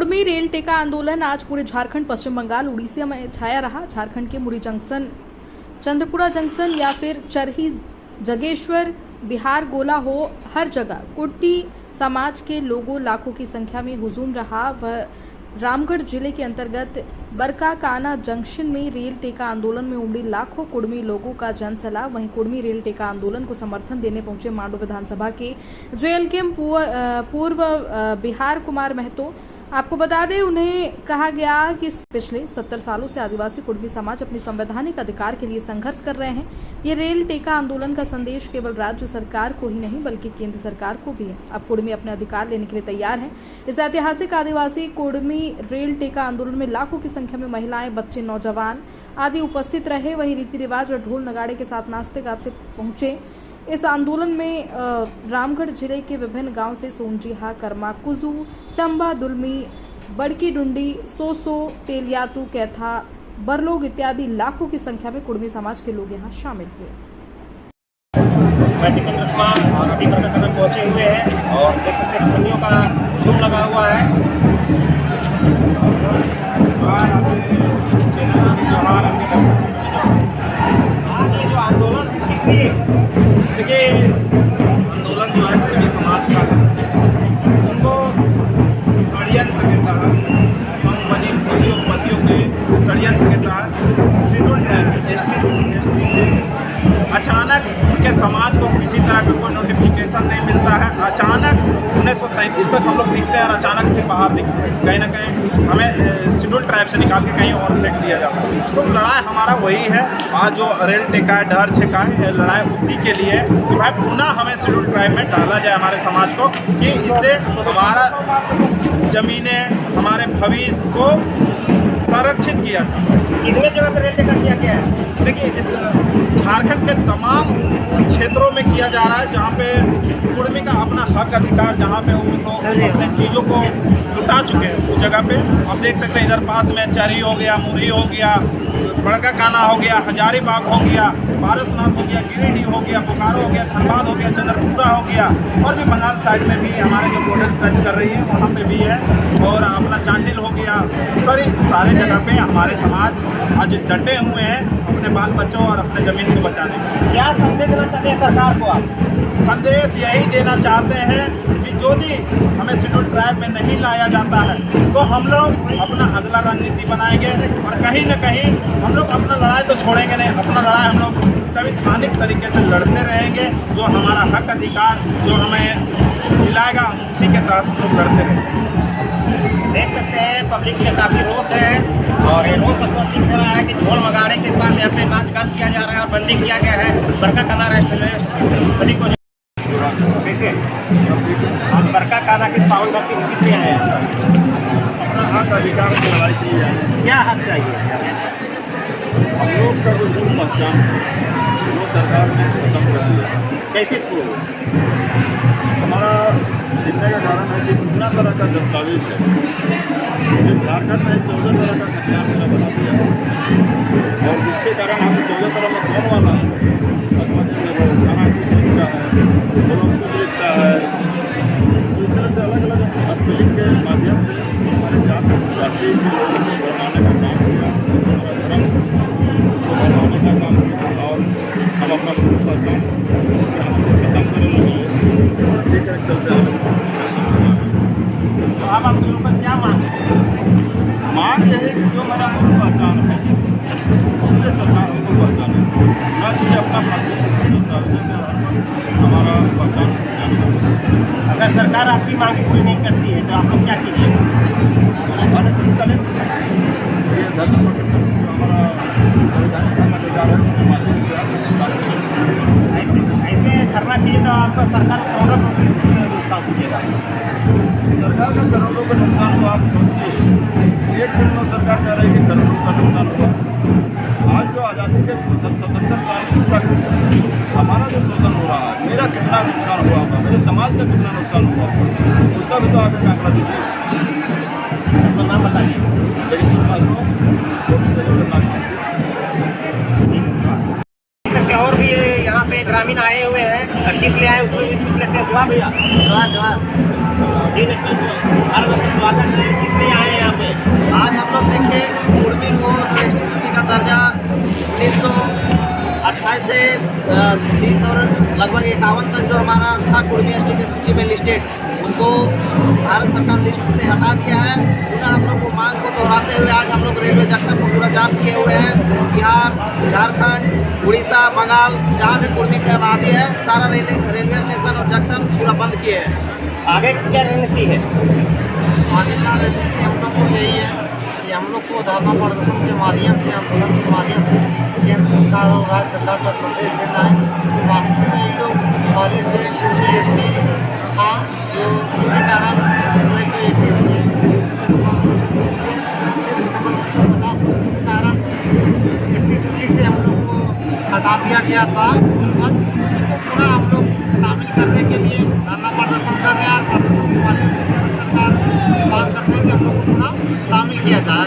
Kurmi rail टेका आंदोलन आज पूरे झारखंड, पश्चिम बंगाल, उड़ीसा में छाया रहा। झारखंड के मुरी जंक्शन, चंद्रपुरा जंक्शन या फिर चरही, जगेश्वर, बिहार गोला हो, हर जगह कुर्ती समाज के लोगों लाखों की संख्या में हुजूम रहा। वह रामगढ़ जिले के अंतर्गत बरकाकाना जंक्शन में रेल टेका आंदोलन में उमड़ी लाखों कुड़मी लोगों का जनसैलाब। वहीं कुड़मी रेल टेका आंदोलन को समर्थन देने पहुंचे मांडू विधानसभा के जेएलकेएम पूर्व बिहार कुमार महतो। आपको बता दें, उन्हें कहा गया कि पिछले 70 सालों से आदिवासी कुड़मी समाज अपने संवैधानिक अधिकार के लिए संघर्ष कर रहे हैं। ये रेल टेका आंदोलन का संदेश केवल राज्य सरकार को ही नहीं बल्कि केंद्र सरकार को भी है। अब कुड़मी अपने अधिकार लेने के लिए तैयार हैं। इस ऐतिहासिक आदिवासी कुड़मी रेल टेका आंदोलन में लाखों की संख्या में महिलाएं, बच्चे, नौजवान आदि उपस्थित रहे। वहीं रीति रिवाज और ढोल नगाड़े के साथ नाचते गाते पहुंचे। इस आंदोलन में रामगढ़ जिले के विभिन्न गांव से सोनजीहा, कर्मा, कुजू, चंबा, दुलमी, बड़की डुंडी, सोसो, तेलियातू, कैथा, बरलोग इत्यादि लाखों की संख्या में कुड़मी समाज के लोग यहां शामिल हुए। और अभी बरकाकाना पहुंचे हुए हैं और देख सकते हैं कुड़मियों का हुजूम लगा हुआ है। ये जो आंदोलन किसलिए, देखिए आंदोलन जो है कुड़मी समाज का है, उनको षड्यंत्र के तहत उद्योगपतियों के षड्यंत्र के तहत शेड्यूल ट्राइब एसटी से अचानक उनके समाज को किसी तरह का कोई नोटिफिकेशन नहीं मिलता है। अचानक 1933 तक हम लोग दिखते हैं और अचानक फिर बाहर दिखते हैं। कहीं ना कहीं हमें शेड्यूल ट्राइब से निकाल के कहीं और फेंक दिया जाता है। तो लड़ाई हमारा वही है। आज जो रेल टेका है, डर छेका है, लड़ाई उसी के लिए कि भाई पुनः हमें शेड्यूल ट्राइब में डाला जाए हमारे समाज को, कि इससे हमारा ज़मीनें, हमारे भविष्य को संरक्षित किया जाए। कितने जगह पर रेल टेका किया गया है? देखिए झारखंड के तमाम क्षेत्रों में किया जा रहा है जहाँ पे कुड़मी का अपना हक अधिकार, जहाँ पे वो तो अपने चीज़ों को लुटा चुके हैं उस जगह पे। आप देख सकते हैं इधर पास में चरही हो गया, मुरही हो गया, बरकाकाना हो गया, हजारीबाग हो गया, पारसनाथ हो गया, गिरिडीह हो गया, बोकारो हो गया, धनबाद हो गया, चंद्रपुरा हो गया, और भी बंगाल साइड में भी हमारे जो बॉर्डर टच कर रही है वहाँ पे भी है, और अपना चांडिल हो गया। सारे जगह पे हमारे समाज आज डटे हुए हैं अपने बाल बच्चों और अपने ज़मीन को बचाने में। क्या संदेश देना चाहते हैं सरकार को आप? संदेश यही देना चाहते हैं कि यदि हमें शेड्यूल ट्राइब में नहीं लाया जाता है तो हम लोग अपना अगला रणनीति बनाएंगे और कहीं न कहीं हम लोग अपना लड़ाई तो छोड़ेंगे नहीं। अपना लड़ाई हम लोग संवैधानिक तरीके से लड़ते रहेंगे। जो हमारा हक अधिकार जो हमें मिलाएगा उसी के तहत हम लोग लड़ते रहेंगे। देख सकते हैं पब्लिक में काफ़ी रोष है और ये रोष सबको दिख रहा है कि ढोल मगाड़े के साथ यहाँ पे नाच गान किया जा रहा है और बंदी किया गया है बरकाकाना रेस्टोरेंट सभी को। कैसे आज बरकाकाना की पावन धरती किस लिए आए हैं? अपना हक अधिकार की लड़ाई की है। क्या हक चाहिए? हम लोग का जो मूल पहचान वो सरकार ने खत्म कर दिया। कैसे छीन? हमारा जीतने का कारण है कि इतना तरह का दस्तावेज है जो झारखंड में 14 तरह का कचरा मेला बना दिया है, और जिसके कारण हम 14 तरह में कौन वाला है समझेंगे। वो खाना कुछ लिखता है, वो कुछ लिखता है। इस तरह से अलग अलग स्पेलिंग के माध्यम से हमारे जाति के लोगों को बनाने का काम किया, हमारा धर्म को बनाने का काम किया, और हम अपना मूल पहचान खत्म करने लगे। ठीक है, चलते हैं। तो आप लोगों का क्या मांग है? मांग यह है कि जो हमारा मूल पहचान है उससे सरकार हमको पहचाने, न कि अपना दस्तावेजों के आधार पर हमारा पहचान जाने की कोशिश करें। अगर सरकार आपकी मांग पूरी नहीं करती है तो आप लोग क्या कीजिएगा? अनिश्चित करें ये धर्म प्रोटेक्शन जो हमारा संवैधानिक धर्म अधिकार है उसके माध्यम से ऐसे धरना किए तो आपका सरकार करोड़ों रुपये नुकसान दीजिएगा। सरकार का करोड़ों का नुकसान हुआ। आप सोचिए, एक दिन में सरकार कह रही है कि करोड़ों का नुकसान हुआ। आज जो आज़ादी के 77 साल तक हमारा जो शोषण हो रहा है, मेरा कितना नुकसान हुआ होगा, मेरे समाज का कितना नुकसान हुआ होगा, उसका भी तो आप एक आंकड़ा दीजिए। अपना नाम बताइए। और भी यहाँ पे ग्रामीण आए हुए हैं, किस लिए आए उसमें भी पूछ लेते हैं। जवाब भैया, जवाब। जी हर वक्त स्वागत है, किस लिए आए हैं यहाँ पे? आज हम लोग देखिए कुर्मी को जो एसटी सूची का दर्जा 1928 से 30 और लगभग 51 तक जो हमारा था कुर्मी एसटी की सूची में लिस्टेड, उसको भारत सरकार लिस्ट से हटा दिया है। पुनः हम लोग को मांग को दोहराते हुए आज हम लोग रेलवे जंक्शन को पूरा जाम किए हुए हैं। बिहार, झारखंड, उड़ीसा, बंगाल, जहाँ भी कुर्मी की आबादी है, सारा रेलवे स्टेशन और जंक्शन पूरा बंद किए हैं। आगे क्या रणनीति है? आगे का रणनीति हम लोग को यही है कि हम लोग को धरना प्रदर्शन के माध्यम से, आंदोलन के माध्यम से केंद्र सरकार और राज्य सरकार तक संदेश देना है। तो वास्तव में ये लोग पहले से कुर्मी एसटी था, जो किसी कारण 1931 में 6 सितंबर 1950 को किसी कारण एसटी सूची से हम लोग को हटा दिया गया था। और बस उसी को पुनः हम लोग शामिल करने के लिए धरना प्रदर्शन कर रहे हैं। और प्रदर्शन के माध्यम से केंद्र सरकार से मांग करते हैं कि हम लोग को पुनः शामिल किया जाए।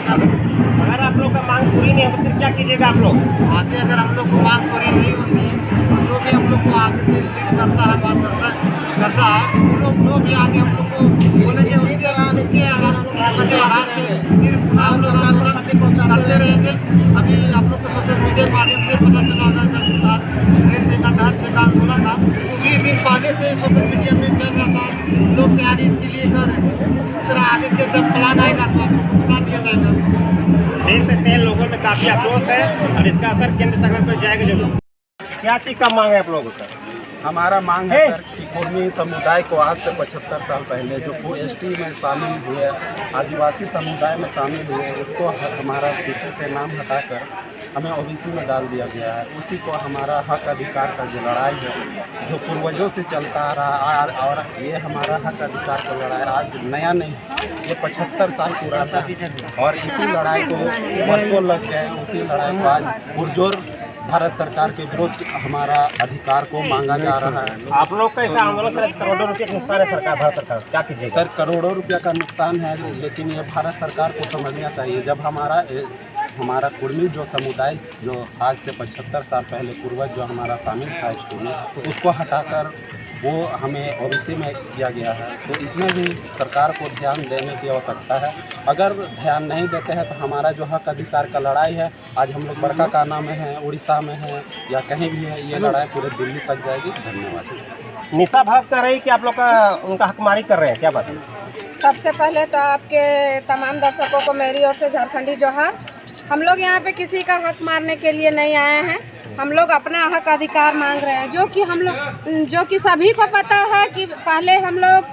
अगर आप लोग का मांग पूरी नहीं होती फिर क्या कीजिएगा आप लोग? आगे अगर हम लोग को मांग पूरी नहीं होती है तो जो भी हम लोग को आगे से लीड करता है, मार्गदर्शन करता है, वो लोग जो भी आगे हम लोग को बोलेंगे उसके आधार पे फिर पुनः हम लोग आंदोलन करते रहेंगे। अभी आप लोग को सोशल मीडिया के माध्यम से पता चला होगा, जब आज ट्रेन देखा ढांचे का आंदोलन था तो 20 दिन पहले से सोशल मीडिया में चल रहा था, लोग तैयारी इसके लिए कर रहे थे। इसी तरह आगे के जब प्लान आएगा तो आप लोग को बता दिया जाएगा। देख सकते हैं लोगों में काफी आक्रोश है और इसका असर केंद्र सरकार पर जाएगा जरूर। क्या चीज का मांग है आप लोगों का? हमारा मांग है सर कि कुर्मी समुदाय को आज से 75 साल पहले जो एसटी में शामिल हुए, आदिवासी समुदाय में शामिल हुए, उसको हमारा सूची से नाम हटाकर हमें ओबीसी में डाल दिया गया है। उसी को हमारा हक अधिकार का जो लड़ाई है, जो पूर्वजों से चलता आ रहा है, और ये हमारा हक अधिकार का लड़ाई आज नया नहीं, ये 75 साल पुराना है। और इसी लड़ाई को वर्षों लग गए, उसी लड़ाई को आज पुरजोर भारत सरकार के विरुद्ध हमारा अधिकार को मांगा जा रहा है। आप लोग का ऐसा आंदोलन कर करोड़ों रुपए का नुकसान है सरकार, भारत सरकार, क्या कीजिएगा? सर करोड़ों रुपया का नुकसान है, लेकिन ये भारत सरकार को समझना चाहिए। जब हमारा कुर्मी जो समुदाय जो आज से 75 साल पहले पूर्वज जो हमारा शामिल था एसटी में, उसको हटाकर वो हमें ओबीसी में किया गया है, तो इसमें भी सरकार को ध्यान देने की आवश्यकता है। अगर ध्यान नहीं देते हैं तो हमारा जो हक अधिकार का लड़ाई है, आज हम लोग बरकाकाना में हैं, उड़ीसा में हैं या कहीं भी है, ये लड़ाई पूरे दिल्ली तक जाएगी। धन्यवाद। निशा भाग कर रही कि आप लोग का उनका हकमारी कर रहे हैं, क्या बात है? सबसे पहले तो आपके तमाम दर्शकों को मेरी ओर से झारखंडी जोहार। हम लोग यहाँ पे किसी का हक मारने के लिए नहीं आए हैं, हम लोग अपना हक अधिकार मांग रहे हैं। जो कि सभी को पता है कि पहले हम लोग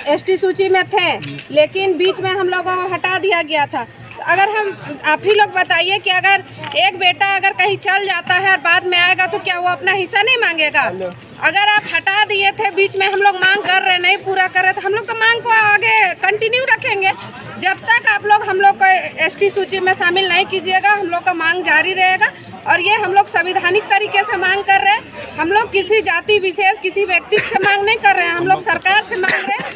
एसटी सूची में थे, लेकिन बीच में हम लोगों को हटा दिया गया था। अगर हम आप ही लोग बताइए कि अगर एक बेटा अगर कहीं चल जाता है और बाद में आएगा तो क्या वो अपना हिस्सा नहीं मांगेगा? अगर आप हटा दिए थे, बीच में हम लोग मांग कर रहे नहीं पूरा कर रहे, तो हम लोग तो मांग को आगे कंटिन्यू रखेंगे। जब तक आप लोग हम लोग को एसटी सूची में शामिल नहीं कीजिएगा, हम लोग का मांग जारी रहेगा। और ये हम लोग संवैधानिक तरीके से मांग कर रहे हैं, हम लोग किसी जाति विशेष किसी व्यक्ति से मांग नहीं कर रहे हैं, हम लोग सरकार से मांग रहे हैं